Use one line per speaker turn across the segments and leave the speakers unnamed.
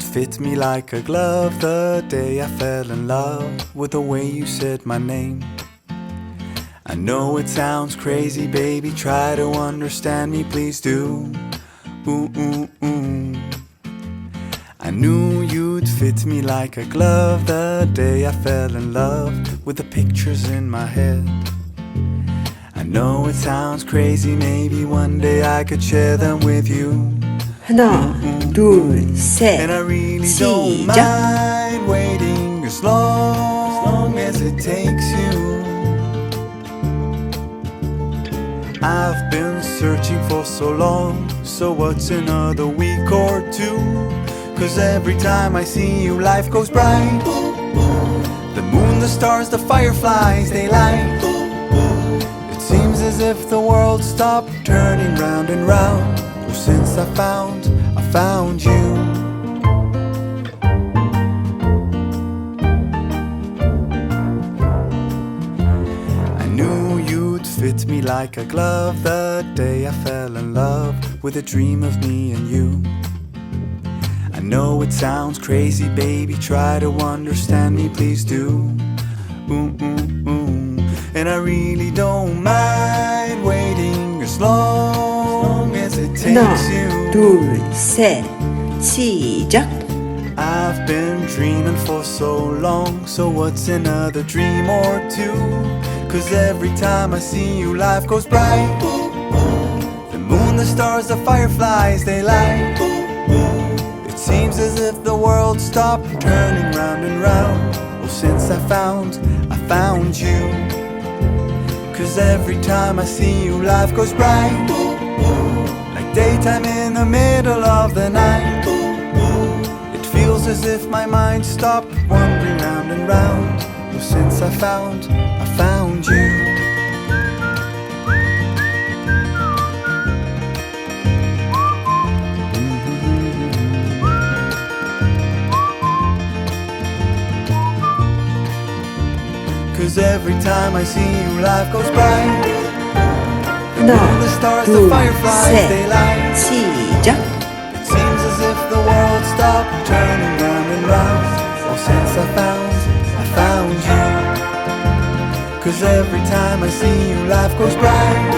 fit me like a glove the day I fell in love with the way you said my name. I know it sounds crazy, baby, try to understand me, please do. Ooh, ooh, ooh. I knew you'd fit me like a glove the day I fell in love with the pictures in my head. I know it sounds crazy, maybe one day I could share them with you.
하나, 둘, 셋,
And I really don't
시작!
mind waiting as long as it takes you. I've been searching for so long, so what's another week or two? 'Cause every time I see you, life goes bright. The moon, the stars, the fireflies, they light. It seems as if the world stopped turning round and round. Oh, since I found you. I knew you'd fit me like a glove the day I fell in love with a dream of me and you. I know it sounds crazy, baby, try to understand me, please do. Ooh, ooh, ooh. And I really don't mind waiting as long as it takes
하나,
you.
둘, 셋, 시작!
I've been dreaming for so long, so what's another dream or two? 'Cause every time I see you, life goes bright. The moon, the stars, the fireflies, they light. It seems as if the world stopped turning round and round. Oh, since I found you. 'Cause every time I see you, life goes bright. Like daytime in the middle of the night. It feels as if my mind stopped wandering round and round. Oh, since I found you. 'Cause every time I see you, life goes bright. The moon, the stars, the
둘,
fireflies, they light.
시작!
It seems as if the world stopped turning round and round. Oh, since I found you. 'Cause every time I see you, life goes bright.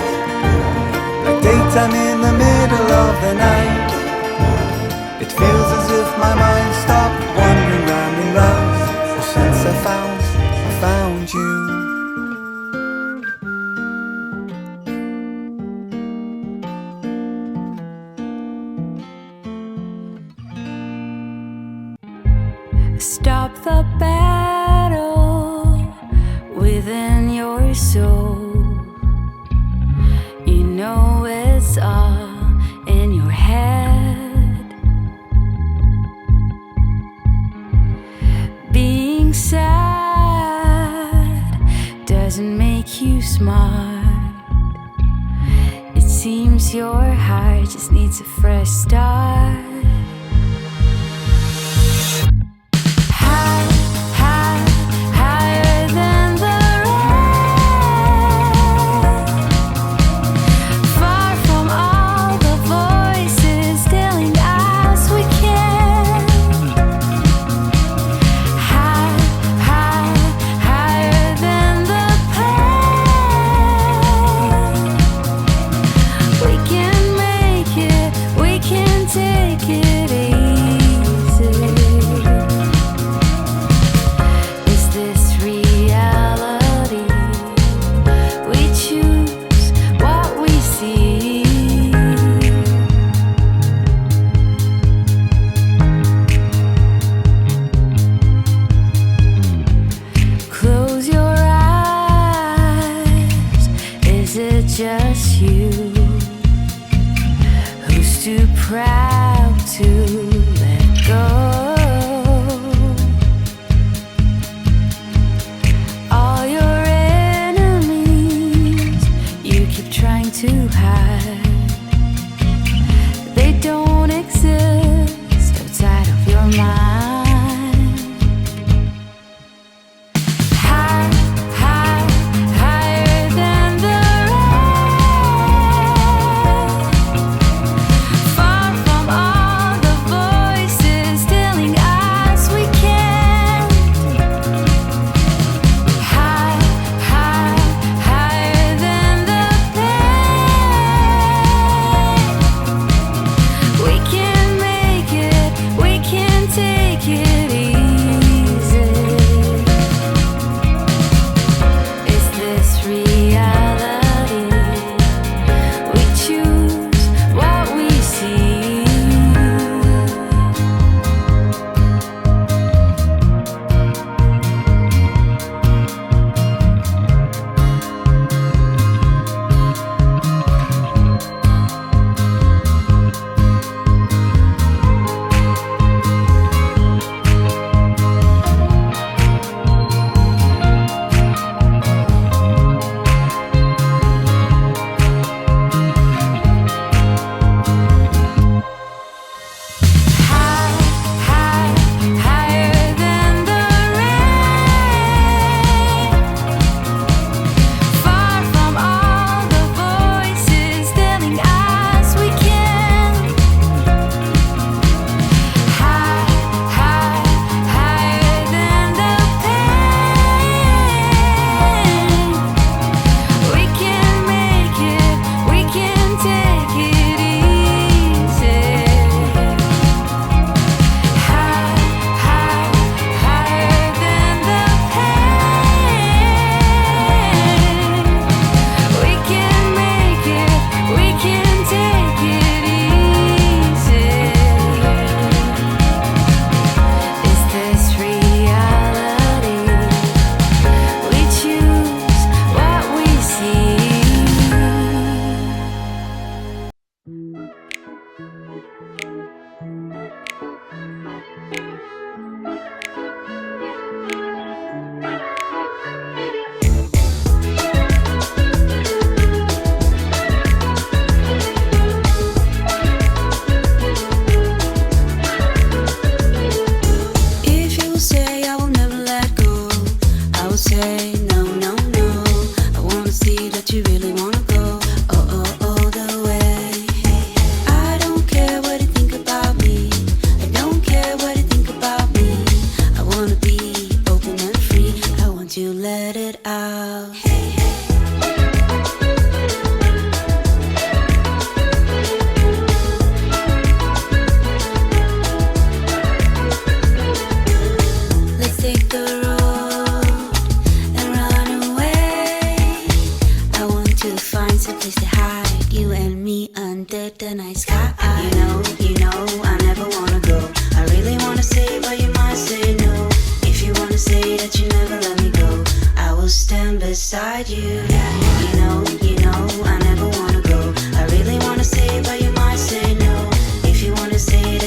Like daytime in the middle of the night. It feels as if my mind stopped wandering round and round. Oh, since I found you.
Stop the battle within your soul. You know it's all in your head. Being sad doesn't make you smart. It seems your heart just needs a fresh start. Just you, who's too proud to let go. All your enemies you keep trying to hide, they don't exist outside of your mind. Still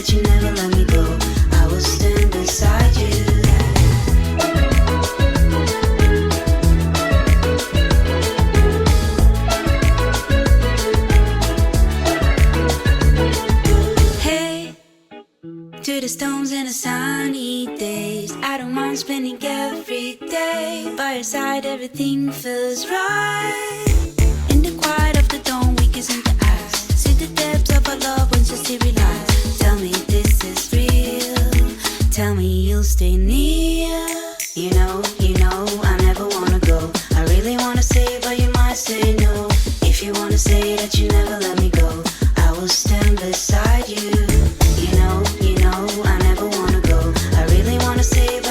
that you never let me go, I will stand beside you. To the stones and the sunny days, I don't mind spending every day by your side. Everything feels right. In the quiet of the dawn, we kiss in the eyes. See the depths of our love once you see realize. Tell me this is real. Tell me you'll stay near. You know, I never wanna go. I really wanna say, but you might say no. If you wanna say that you never let me go, I will stand beside you. I never wanna go. I really wanna say,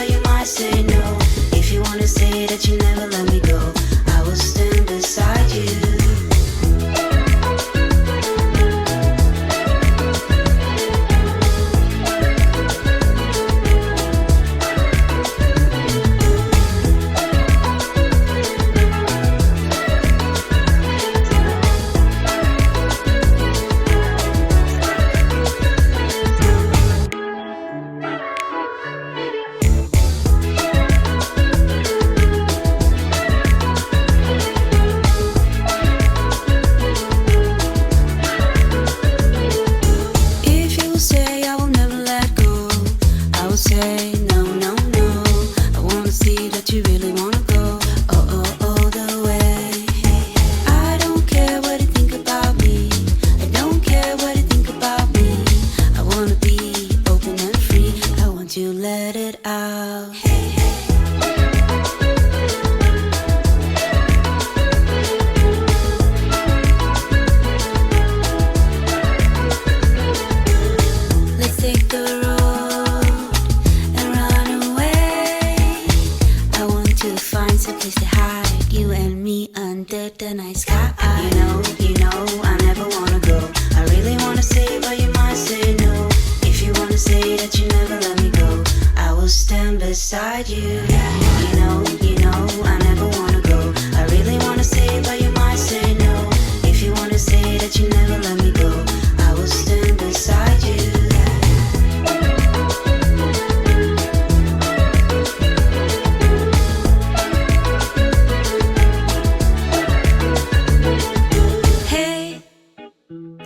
but you might say no. If you wanna say that you never let me go, I will stand beside you.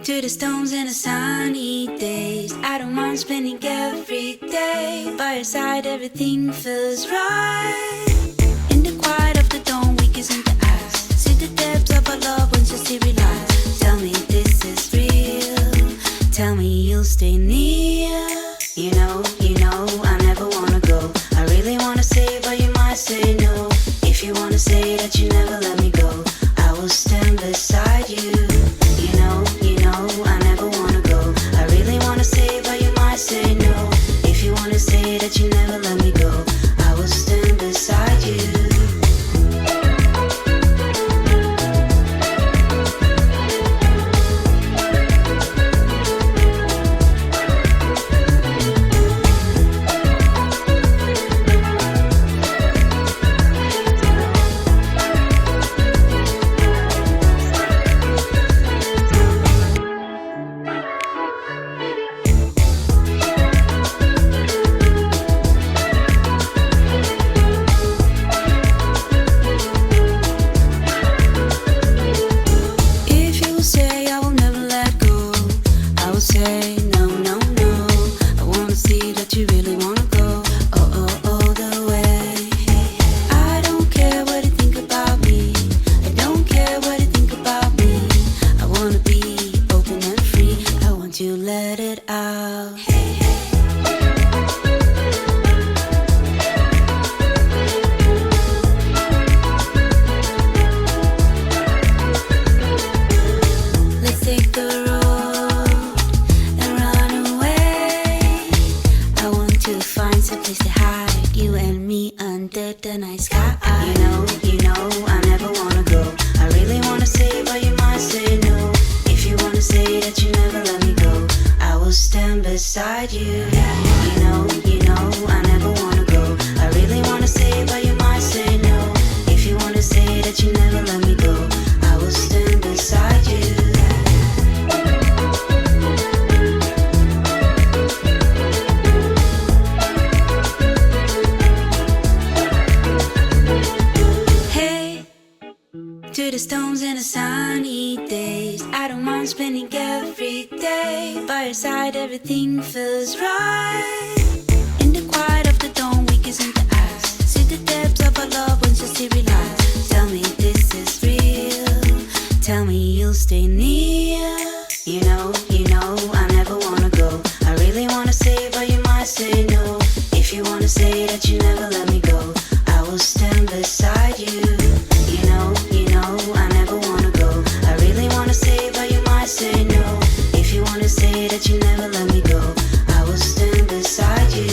To the stones and the sunny days, I don't mind spending every day by your side. Everything feels right. In the quiet of the dawn, we kiss in the eyes. See the depths of our love once you see realize. Tell me this is real. Tell me you'll stay near. You know, I never wanna go. I really wanna say, but you might say no. If you wanna say that you never let me go, I will stand beside you. I never wanna go. I really wanna say, but you might say no. If you wanna say that you never let me go, I will stand beside you. Beside you, you know, I never wanna go. I really wanna say, but you might say no. If you wanna say that you never let me go, I will stand beside you. stones and the sunny days. I don't mind spending every day by your side. Everything feels right. In the quiet of the dawn, we kiss into eyes. See the depths of our love once you see realize. Tell me this is real. Tell me you'll stay near. You know, I never wanna go. I really wanna say, but you might say no. If you wanna say that you never let me go, I will stand beside you. You know, I never wanna go. I really wanna say, but you might say no. If you wanna say that you never let me go, I will stand beside you.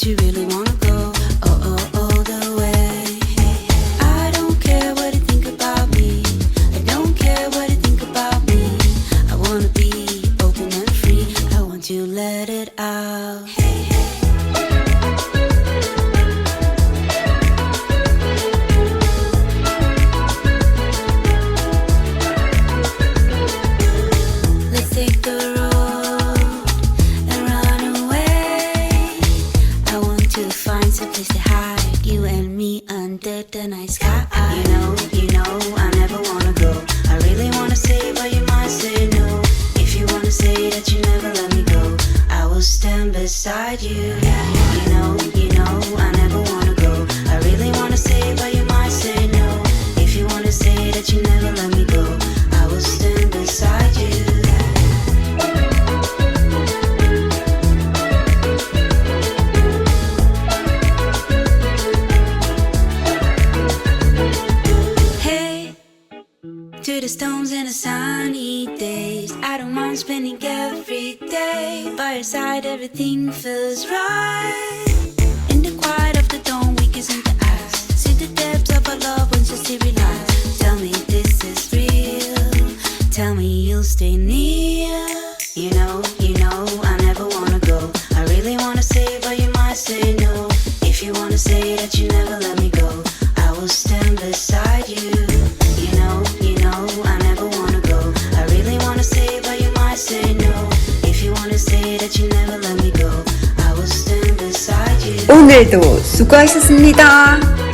You really wanna go, all the way. I don't care what you think about me. I don't care what you think about me. I wanna be open and free. I want to let it out. Let's take the road and run away. I want to find some place to hide, you and me under the night sky. You know, I never wanna go. I really wanna say, but you might say no. If you wanna say that you never let me go, I will stand beside you. You know, I never wanna go. I really wanna say, but you might say no. If you wanna say that you never let me go, I will stand beside you. To the stones and the sunny days, I don't mind spending every day by your side. Everything feels right. In the quiet of the dawn, we kiss into eyes. See the depths of our love once you see realize. Tell me this is real. Tell me you'll stay near. You know, I never wanna go. I really wanna say, but you might say no. If you wanna say that you never let me go, I will stand beside you. You know, I never wanna go. I really wanna say, but you might say no. If you wanna say that you never let me go, I will stand beside you.
오늘도 수고하셨습니다.